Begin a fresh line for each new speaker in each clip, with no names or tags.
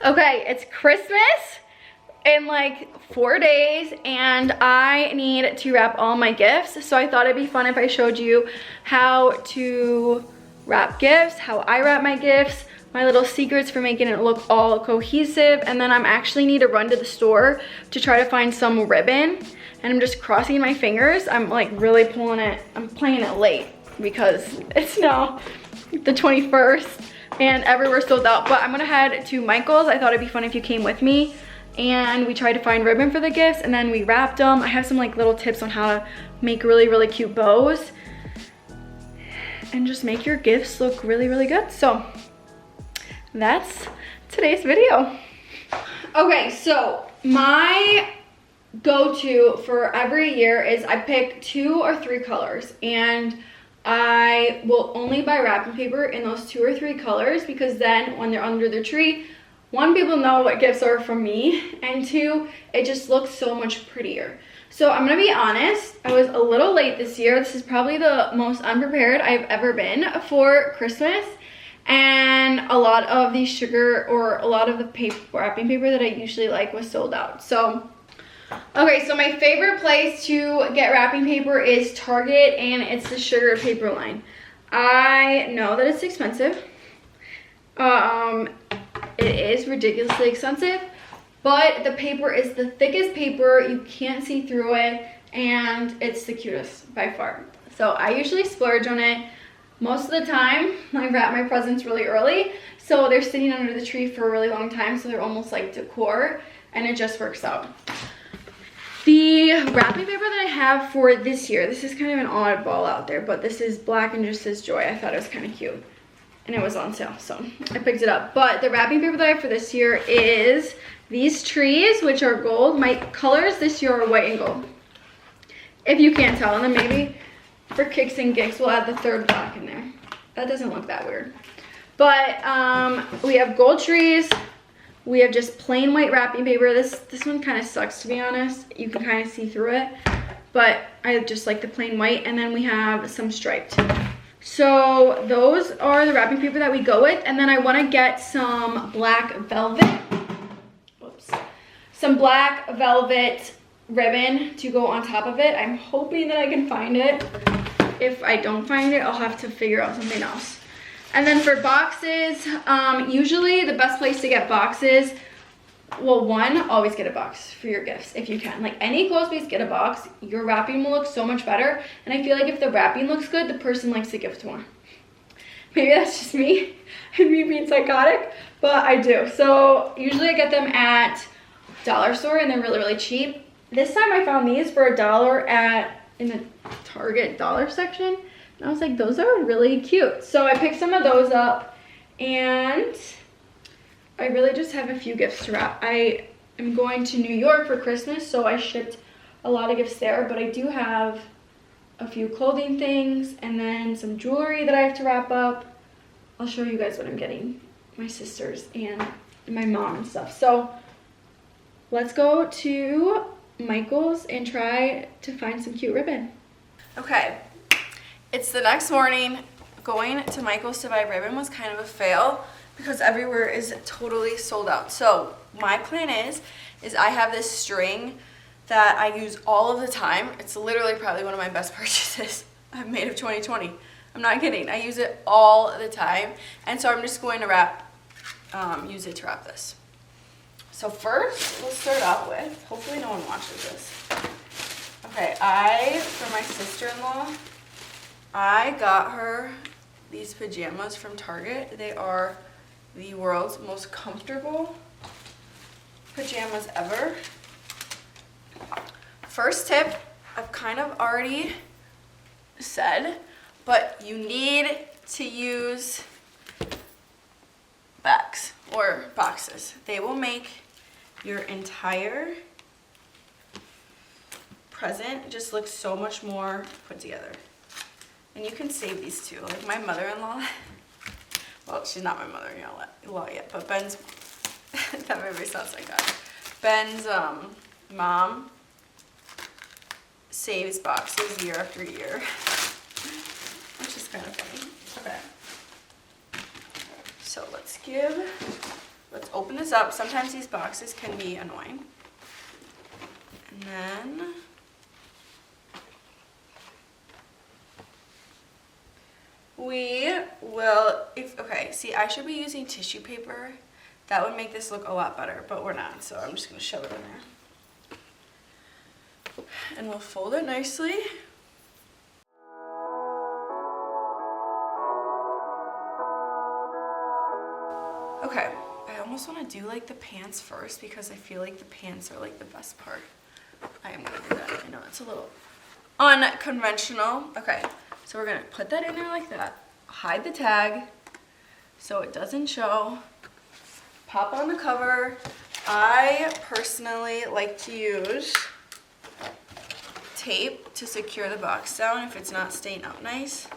Okay, it's Christmas in like 4 days and I need to wrap all my gifts. So I thought it'd be fun if I showed you how to wrap gifts, how I wrap my gifts, my little secrets for making it look all cohesive. And then I'm actually need to run to the store to try to find some ribbon. And I'm just crossing my fingers. I'm like really pulling it, I'm playing it late because it's now the 21st and everywhere's sold out. But I'm gonna head to Michael's. I thought it'd be fun if you came with me. And we tried to find ribbon for the gifts and then we wrapped them. I have some like little tips on how to make really, really cute bows and just make your gifts look really, really good. So that's today's video. Okay, so my go-to for every year is I pick 2 or 3 colors and I will only buy wrapping paper in those 2 or 3 colors because then when they're under the tree, 1, people know what gifts are from me, and 2, it just looks so much prettier. So I'm gonna be honest, I was a little late this year. This is probably the most unprepared I've ever been for Christmas. And a lot of the sugar or a lot of the wrapping paper that I usually like was sold out. So, okay, so my favorite place to get wrapping paper is Target and it's the sugar paper line. I know that it's expensive. It is ridiculously expensive, but the paper is the thickest paper. You can't see through it, and it's the cutest by far. So I usually splurge on it. Most of the time, I wrap my presents really early, so they're sitting under the tree for a really long time, so they're almost like decor, and it just works out. The wrapping paper that I have for this year, this is kind of an oddball out there, but this is black and just says joy. I thought it was kind of cute. And it was on sale, so I picked it up. But the wrapping paper that I have for this year is these trees, which are gold. My colors this year are white and gold, if you can't tell. And then maybe for kicks and gigs, we'll add the 3rd black in there. That doesn't look that weird. But we have gold trees. We have just plain white wrapping paper. This one kind of sucks, to be honest. You can kind of see through it. But I just like the plain white. And then we have some striped. So those are the wrapping paper that we go with. And then I want to get some black velvet. Whoops. Some black velvet ribbon to go on top of it. I'm hoping that I can find it. If I don't find it, I'll have to figure out something else. And then for boxes, usually the best place to get boxes, well, 1, always get a box for your gifts if you can. Like any clothes piece, get a box. Your wrapping will look so much better. And I feel like if the wrapping looks good, the person likes the gift more. Maybe that's just me and me being psychotic, but I do. So usually I get them at dollar store and they're really, really cheap. This time I found these for $1 in the Target dollar section. And I was like, those are really cute. So I picked some of those up and I really just have a few gifts to wrap. I am going to New York for Christmas, so I shipped a lot of gifts there, but I do have a few clothing things and then some jewelry that I have to wrap up. I'll show you guys what I'm getting my sisters and my mom and stuff. So let's go to Michael's and try to find some cute ribbon. Okay, it's the next morning. Going to Michael's to buy ribbon was kind of a fail because everywhere is totally sold out. So my plan is I have this string that I use all of the time. It's literally probably one of my best purchases I've made of 2020. I'm not kidding. I use it all the time. And so I'm just going to use it to wrap this. So first, we'll start out with, hopefully no one watches this. Okay, for my sister-in-law, I got her these pajamas from Target. They are the world's most comfortable pajamas ever. First tip, I've kind of already said, but you need to use bags or boxes. They will make your entire present just look so much more put together. And you can save these too. Like my mother-in-law, well, she's not my mother-in-law yet, but Ben's, that maybe sounds like that. Ben's mom saves boxes year after year, which is kind of funny. Okay. So let's give
let's open this up. Sometimes these boxes can be annoying. And then we will, okay, see, I should be using tissue paper. That would make this look a lot better, but we're not, so I'm just gonna shove it in there. And we'll fold it nicely. Okay, I almost want to do like the pants first because I feel like the pants are like the best part. I am gonna do that. I know it's a little unconventional. Okay, so we're gonna put that in there like that. Hide the tag so it doesn't show. Pop on the cover. I personally like to use tape to secure the box down if it's not staying up nice.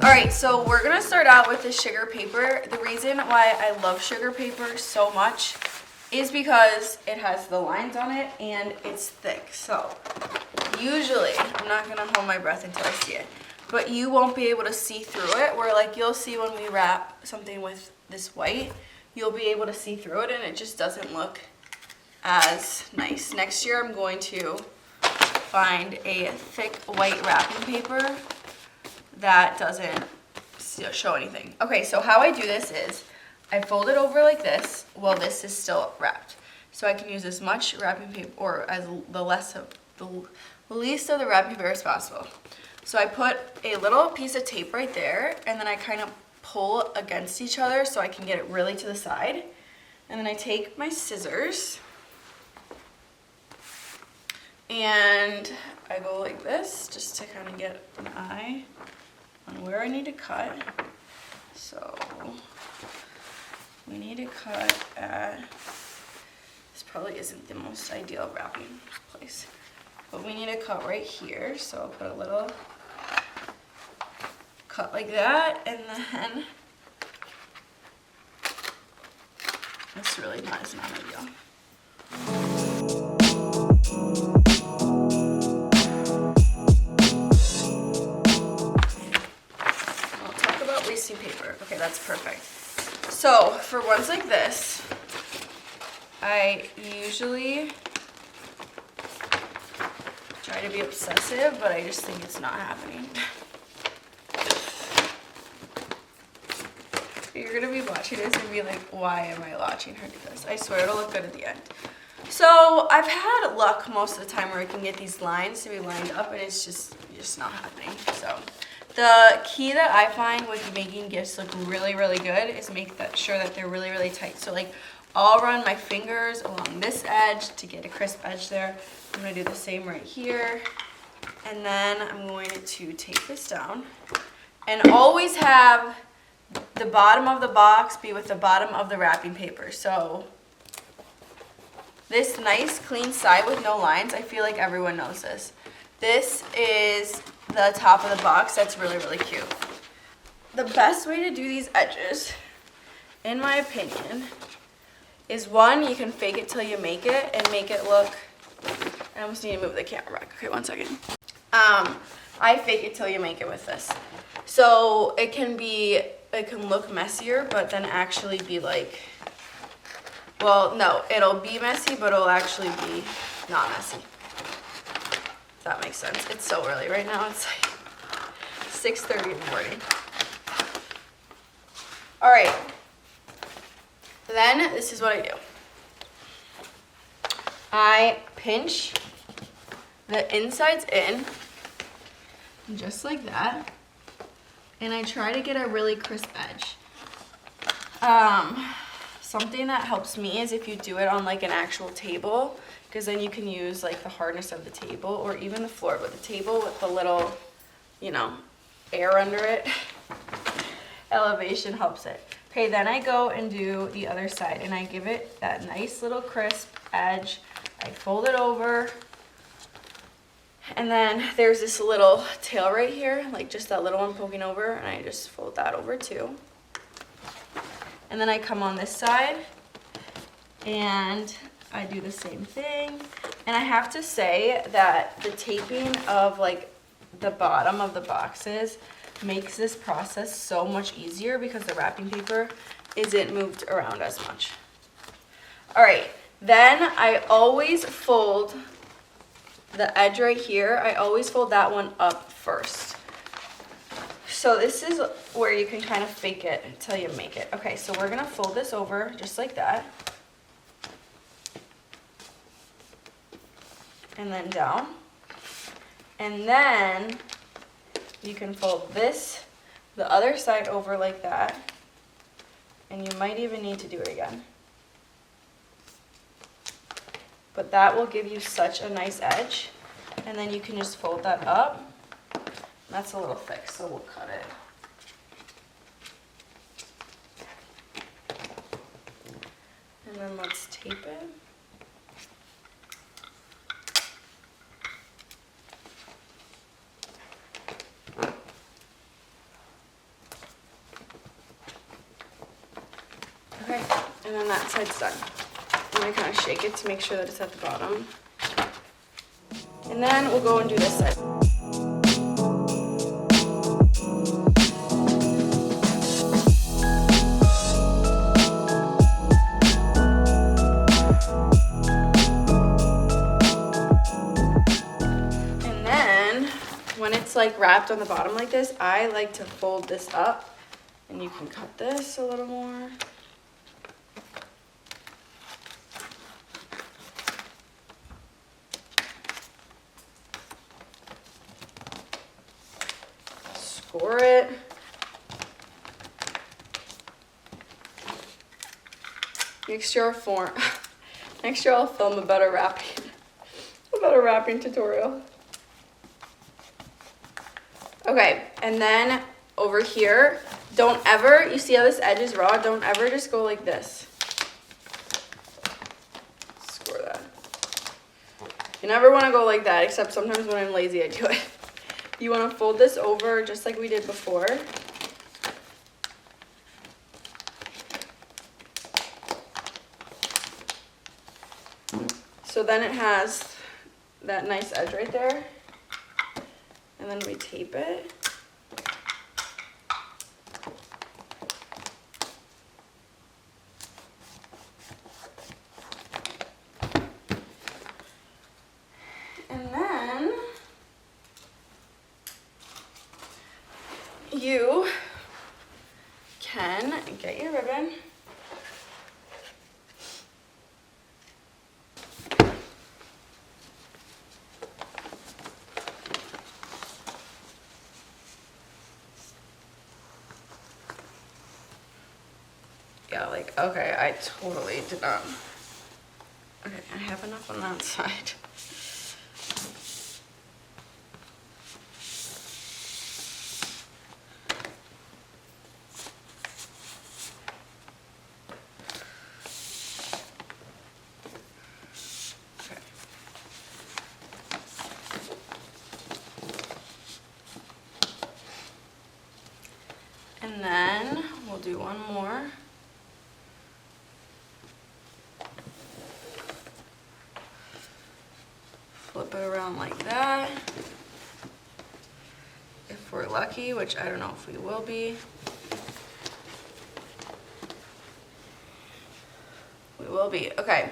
Alright, so we're gonna start out with the sugar paper. The reason why I love sugar paper so much is because it has the lines on it and it's thick. So usually, I'm not gonna hold my breath until I see it, but you won't be able to see through it, where like you'll see when we wrap something with this white, you'll be able to see through it and it just doesn't look as nice. Next year I'm going to find a thick white wrapping paper that doesn't show anything. Okay, so how I do this is I fold it over like this while this is still wrapped. So I can use as much wrapping paper or as the least of the wrapping paper as possible. So I put a little piece of tape right there and then I kind of pull against each other so I can get it really to the side. And then I take my scissors and I go like this just to kind of get an eye on where I need to cut. So we need to cut at, this probably isn't the most ideal wrapping place, but we need to cut right here. So I'll put a little cut like that, and then this really is not ideal. Paper. Okay, that's perfect. So for ones like this, I usually try to be obsessive, but I just think it's not happening. You're gonna be watching this and be like, why am I watching her do this? I swear it'll look good at the end. So I've had luck most of the time where I can get these lines to be lined up and it's just not happening. So the key that I find with making gifts look really, really good is make sure that they're really, really tight. So like I'll run my fingers along this edge to get a crisp edge there. I'm gonna do the same right here. And then I'm going to tape this down. And always have the bottom of the box be with the bottom of the wrapping paper. So this nice clean side with no lines, I feel like everyone knows this. This is the top of the box. That's really, really cute. The best way to do these edges, in my opinion, is one, you can fake it till you make it and make it look, I almost need to move the camera back. Okay, 1 second. I fake it till you make it with this. So it can look messier, but then actually be like, well, no, it'll be messy, but it'll actually be not messy. That makes sense. It's so early right now. It's like 6:30 in the morning. All right. Then this is what I do. I pinch the insides in, just like that, and I try to get a really crisp edge. Something that helps me is if you do it on like an actual table, because then you can use like the hardness of the table or even the floor, but the table with the little, air under it, elevation helps it. Okay, then I go and do the other side and I give it that nice little crisp edge. I fold it over, and then there's this little tail right here, like just that little one poking over, and I just fold that over too. And then I come on this side and I do the same thing. And I have to say that the taping of like the bottom of the boxes makes this process so much easier because the wrapping paper isn't moved around as much. All right, then I always fold the edge right here. I always fold that one up first. So this is where you can kind of fake it until you make it. Okay, so we're gonna fold this over just like that. And then down. And then you can fold this, the other side over like that. And you might even need to do it again. But that will give you such a nice edge. And then you can just fold that up. That's a little thick, so we'll cut it. And then let's tape it. Okay, and then that side's done. I'm gonna kind of shake it to make sure that it's at the bottom. And then we'll go and do this side. And then when it's like wrapped on the bottom like this, I like to fold this up, and you can cut this a little more. Score it. Next year I'll film a better wrapping tutorial. Okay, and then over here, don't ever, you see how this edge is raw? Don't ever just go like this. Score that. You never want to go like that, except sometimes when I'm lazy I do it. You want to fold this over just like we did before. So then it has that nice edge right there. And then we tape it. And then you can get your ribbon. Yeah, like, okay, I totally did not. Okay, I have enough on that side. And then we'll do one more. Flip it around like that. If we're lucky, which I don't know if we will be. We will be, okay.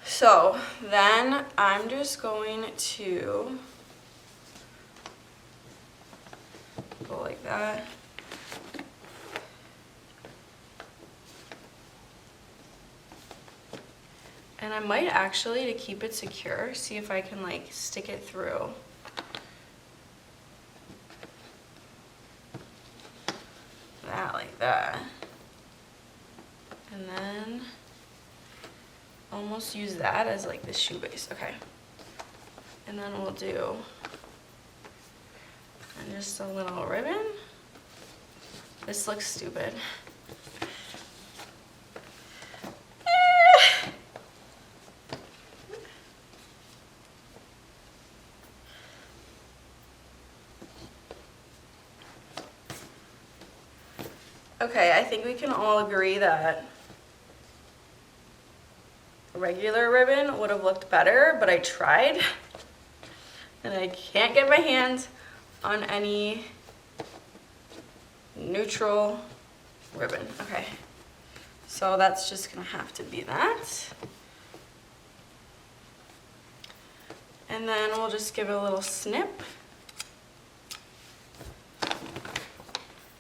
So then I'm just going to go like that. And I might actually, to keep it secure, see if I can like stick it through. That, like that. And then almost use that as like the shoe base. Okay. And then we'll do and just a little ribbon. This looks stupid. Okay, I think we can all agree that a regular ribbon would have looked better, but I tried and And I can't get my hands on any neutral ribbon. Okay, so that's just gonna have to be that. And then we'll just give it a little snip.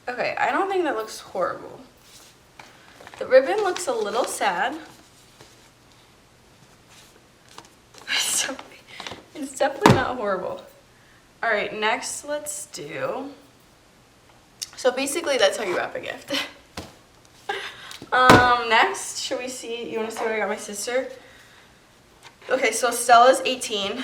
Okay, I don't think that looks horrible. The ribbon looks a little sad. It's definitely not horrible. All right, next let's do, so basically that's how you wrap a gift. Next, should we see, you wanna see what I got my sister? Okay, so Stella's 18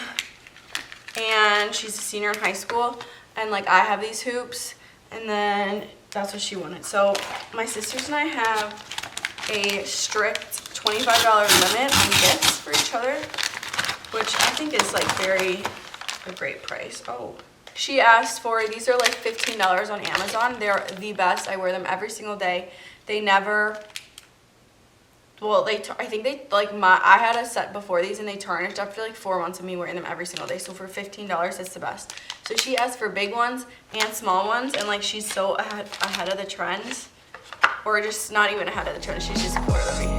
and she's a senior in high school, and like I have these hoops, and then that's what she wanted. So my sisters and I have a strict $25 limit on gifts for each other, which I think is like a great price. Oh, she asked for, these are like $15 on Amazon. They're the best. I wear them every single day. They never, well, I think they, like I had a set before these and they tarnished after like 4 months of me wearing them every single day. So for $15, that's the best. So she asked for big ones and small ones, and like she's so ahead of the trends, or just not even ahead of the trends. She's just cooler than me.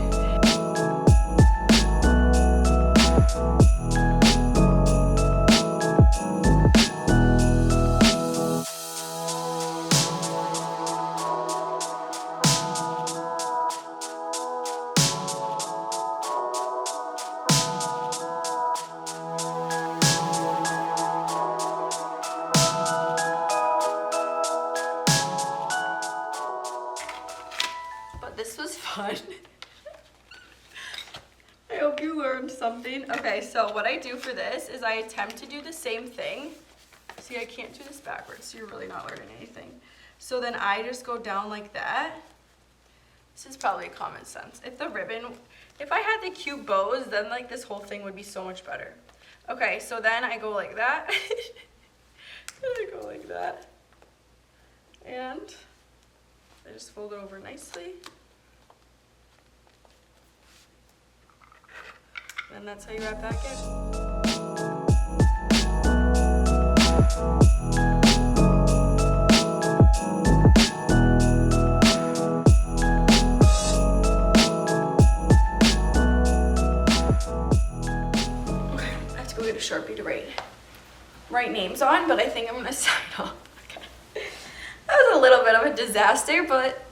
This was fun. I hope you learned something. Okay, so what I do for this is I attempt to do the same thing. See, I can't do this backwards, so you're really not learning anything. So then I just go down like that. This is probably common sense. If I had the cute bows, then like this whole thing would be so much better. Okay, so then I go like that. And I go like that. And I just fold it over nicely. And that's how you wrap that gift. Okay, I have to go get a Sharpie to write names on, but I think I'm gonna sign off. Okay. That was a little bit of a disaster, but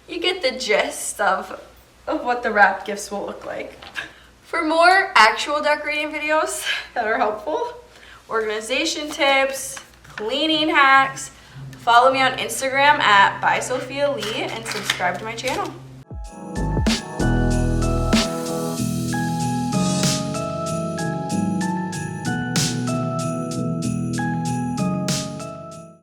you get the gist of what the wrapped gifts will look like. For more actual decorating videos that are helpful, organization tips, cleaning hacks, follow me on Instagram at @bySophiaLee and subscribe to my channel.